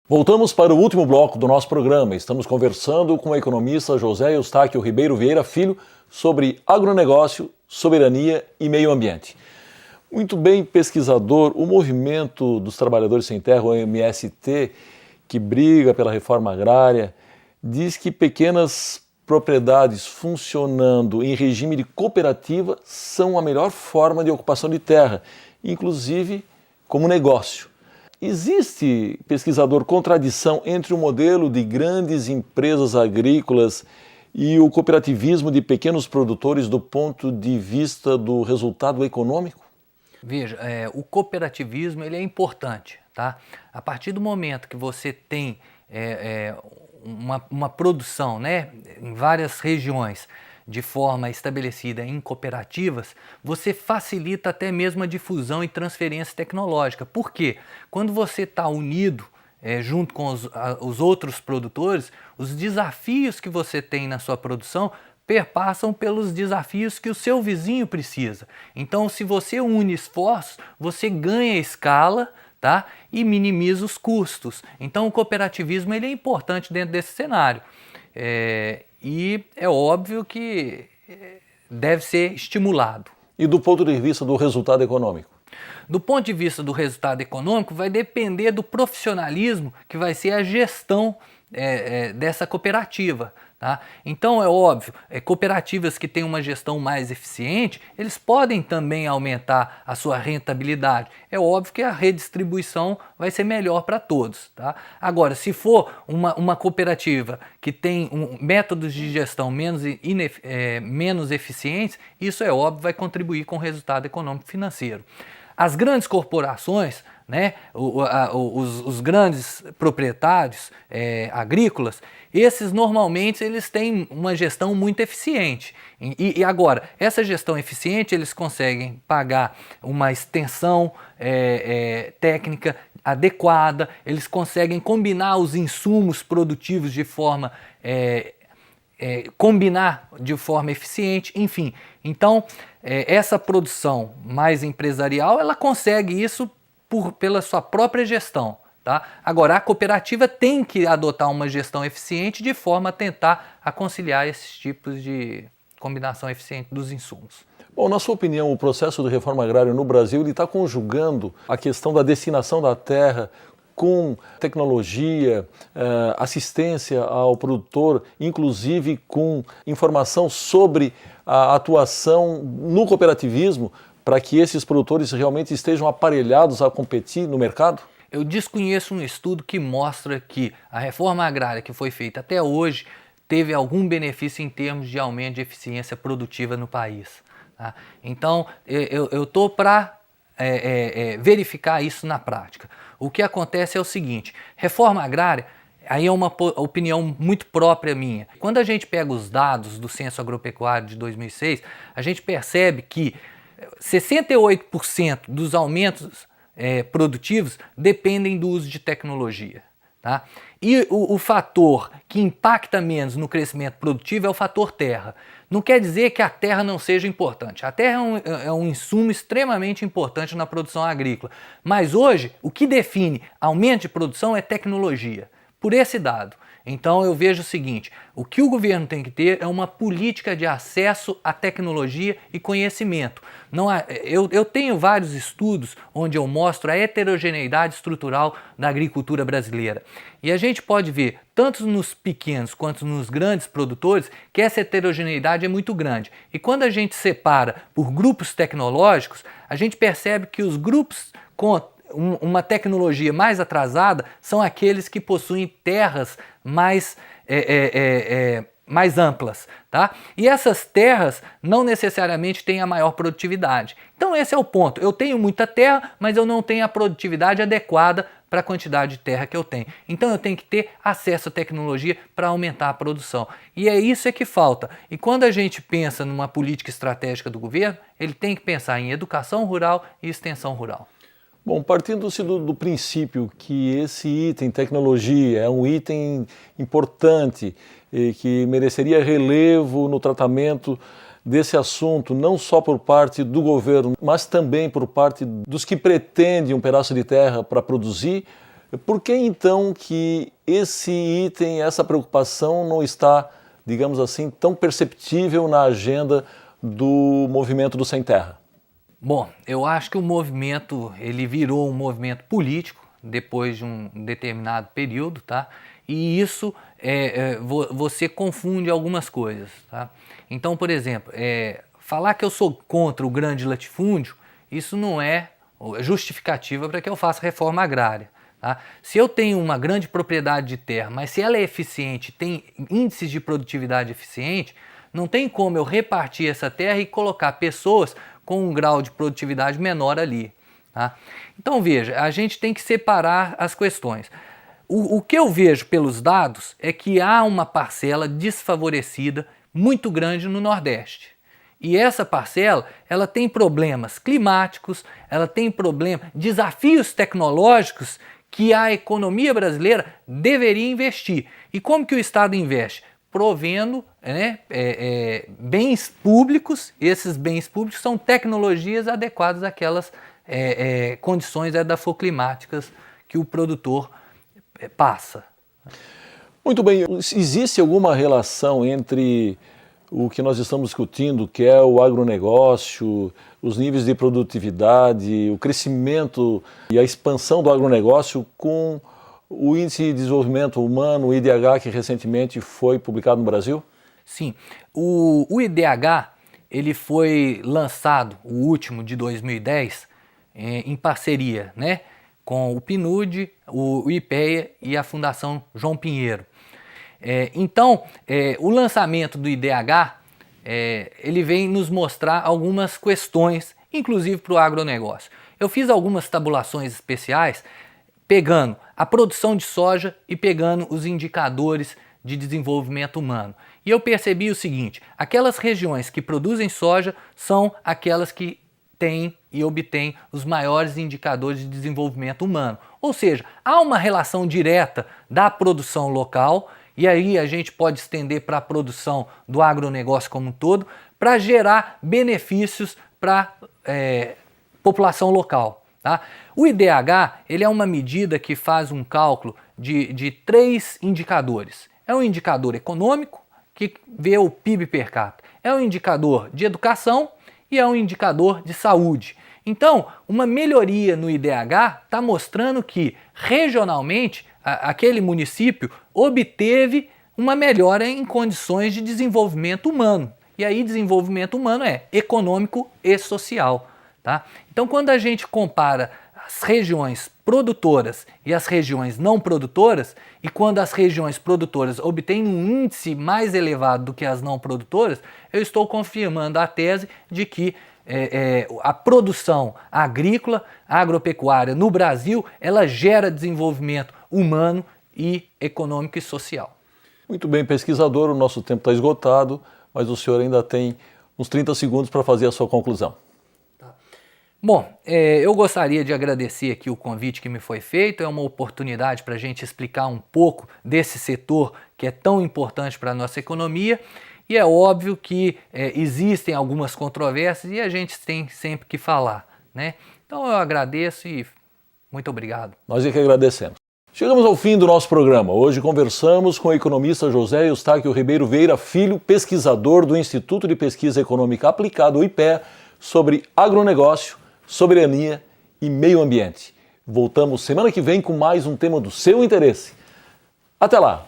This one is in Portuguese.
Voltamos para o último bloco do nosso programa. Estamos conversando com o economista José Eustáquio Ribeiro Vieira Filho sobre agronegócio, soberania e meio ambiente. Muito bem, pesquisador, o Movimento dos Trabalhadores Sem Terra, o MST, que briga pela reforma agrária, diz que pequenas propriedades funcionando em regime de cooperativa são a melhor forma de ocupação de terra, inclusive como negócio. Existe, pesquisador, contradição entre o modelo de grandes empresas agrícolas e o cooperativismo de pequenos produtores do ponto de vista do resultado econômico? Veja, o cooperativismo ele é importante, tá? A partir do momento que você tem uma produção, né, em várias regiões de forma estabelecida em cooperativas, você facilita até mesmo a difusão e transferência tecnológica. Por quê? Quando você está unido junto com os outros produtores, os desafios que você tem na sua produção perpassam pelos desafios que o seu vizinho precisa. Então, se você une esforços, você ganha escala, tá? E minimiza os custos. Então, o cooperativismo ele é importante dentro desse cenário. E é óbvio que deve ser estimulado. E do ponto de vista do resultado econômico? Do ponto de vista do resultado econômico, vai depender do profissionalismo que vai ser a gestão dessa cooperativa. Tá? Então é óbvio, cooperativas que têm uma gestão mais eficiente, eles podem também aumentar a sua rentabilidade. É óbvio que a redistribuição vai ser melhor para todos. Tá? Agora, se for uma cooperativa que tem métodos de gestão menos eficientes, isso é óbvio, vai contribuir com o resultado econômico financeiro. As grandes corporações, né, os grandes proprietários agrícolas, esses normalmente eles têm uma gestão muito eficiente. E agora, essa gestão eficiente eles conseguem pagar uma extensão técnica adequada, eles conseguem combinar os insumos produtivos de forma eficiente, enfim. Então, essa produção mais empresarial, ela consegue isso pela sua própria gestão. Tá? Agora, a cooperativa tem que adotar uma gestão eficiente de forma a tentar conciliar esses tipos de combinação eficiente dos insumos. Bom, na sua opinião, o processo de reforma agrária no Brasil está conjugando a questão da destinação da terra com tecnologia, assistência ao produtor, inclusive com informação sobre a atuação no cooperativismo, para que esses produtores realmente estejam aparelhados a competir no mercado? Eu desconheço um estudo que mostra que a reforma agrária que foi feita até hoje teve algum benefício em termos de aumento de eficiência produtiva no país. Tá? Então, eu estou para verificar isso na prática. O que acontece é o seguinte, reforma agrária, aí é uma opinião muito própria minha. Quando a gente pega os dados do Censo Agropecuário de 2006, a gente percebe que 68% dos aumentos produtivos dependem do uso de tecnologia. Tá? E o fator que impacta menos no crescimento produtivo é o fator terra. Não quer dizer que a terra não seja importante. A terra é um insumo extremamente importante na produção agrícola. Mas hoje, o que define aumento de produção é tecnologia. Por esse dado. Então eu vejo o seguinte, o que o governo tem que ter é uma política de acesso à tecnologia e conhecimento. Eu tenho vários estudos onde eu mostro a heterogeneidade estrutural da agricultura brasileira. E a gente pode ver, tanto nos pequenos quanto nos grandes produtores, que essa heterogeneidade é muito grande. E quando a gente separa por grupos tecnológicos, a gente percebe que os grupos com uma tecnologia mais atrasada são aqueles que possuem terras mais amplas. Tá? E essas terras não necessariamente têm a maior produtividade. Então esse é o ponto. Eu tenho muita terra, mas eu não tenho a produtividade adequada para a quantidade de terra que eu tenho. Então eu tenho que ter acesso à tecnologia para aumentar a produção. E é isso que falta. E quando a gente pensa numa política estratégica do governo, ele tem que pensar em educação rural e extensão rural. Bom, partindo-se do princípio que esse item, tecnologia, é um item importante e que mereceria relevo no tratamento desse assunto, não só por parte do governo, mas também por parte dos que pretendem um pedaço de terra para produzir, Por que então que esse item, essa preocupação não está, digamos assim, tão perceptível na agenda do movimento do Sem Terra? Bom, eu acho que o movimento ele virou um movimento político depois de um determinado período, tá? E isso você confunde algumas coisas, tá? Então, por exemplo, falar que eu sou contra o grande latifúndio, isso não é justificativa para que eu faça reforma agrária. Tá? Se eu tenho uma grande propriedade de terra, mas se ela é eficiente, tem índices de produtividade eficiente, não tem como eu repartir essa terra e colocar pessoas com um grau de produtividade menor ali. Tá? Então veja, a gente tem que separar as questões. O que eu vejo pelos dados é que há uma parcela desfavorecida muito grande no Nordeste. E essa parcela, ela tem problemas climáticos, ela tem desafios tecnológicos que a economia brasileira deveria investir. E como que o Estado investe? Provendo bens públicos. Esses bens públicos são tecnologias adequadas àquelas condições edafoclimáticas que o produtor passa. Muito bem, existe alguma relação entre o que nós estamos discutindo, que é o agronegócio, os níveis de produtividade, o crescimento e a expansão do agronegócio com o Índice de Desenvolvimento Humano, o IDH, que recentemente foi publicado no Brasil? Sim, o IDH ele foi lançado, o último de 2010, em parceria, né, com o PNUD, o IPEA e a Fundação João Pinheiro. Então, o lançamento do IDH, ele vem nos mostrar algumas questões, inclusive para o agronegócio. Eu fiz algumas tabulações especiais, pegando a produção de soja e pegando os indicadores de desenvolvimento humano. E eu percebi o seguinte, aquelas regiões que produzem soja são aquelas que têm e obtêm os maiores indicadores de desenvolvimento humano. Ou seja, há uma relação direta da produção local, e aí a gente pode estender para a produção do agronegócio como um todo, para gerar benefícios para a população local. Tá? O IDH ele é uma medida que faz um cálculo de 3 indicadores. É um indicador econômico, que vê o PIB per capita. É um indicador de educação e é um indicador de saúde. Então, uma melhoria no IDH está mostrando que, regionalmente, aquele município obteve uma melhora em condições de desenvolvimento humano. E aí, desenvolvimento humano é econômico e social. Tá? Então, quando a gente compara as regiões produtoras e as regiões não produtoras, e quando as regiões produtoras obtêm um índice mais elevado do que as não produtoras, eu estou confirmando a tese de que a produção agrícola, agropecuária no Brasil, ela gera desenvolvimento humano e econômico e social. Muito bem, pesquisador, o nosso tempo está esgotado, mas o senhor ainda tem uns 30 segundos para fazer a sua conclusão. Bom, eu gostaria de agradecer aqui o convite que me foi feito, é uma oportunidade para a gente explicar um pouco desse setor que é tão importante para a nossa economia, e é óbvio que existem algumas controvérsias e a gente tem sempre que falar, né? Então eu agradeço e muito obrigado. Nós é que agradecemos. Chegamos ao fim do nosso programa. Hoje conversamos com o economista José Eustáquio Ribeiro Vieira Filho, pesquisador do Instituto de Pesquisa Econômica Aplicada, o IPEA, sobre agronegócio, soberania e meio ambiente. Voltamos semana que vem com mais um tema do seu interesse. Até lá!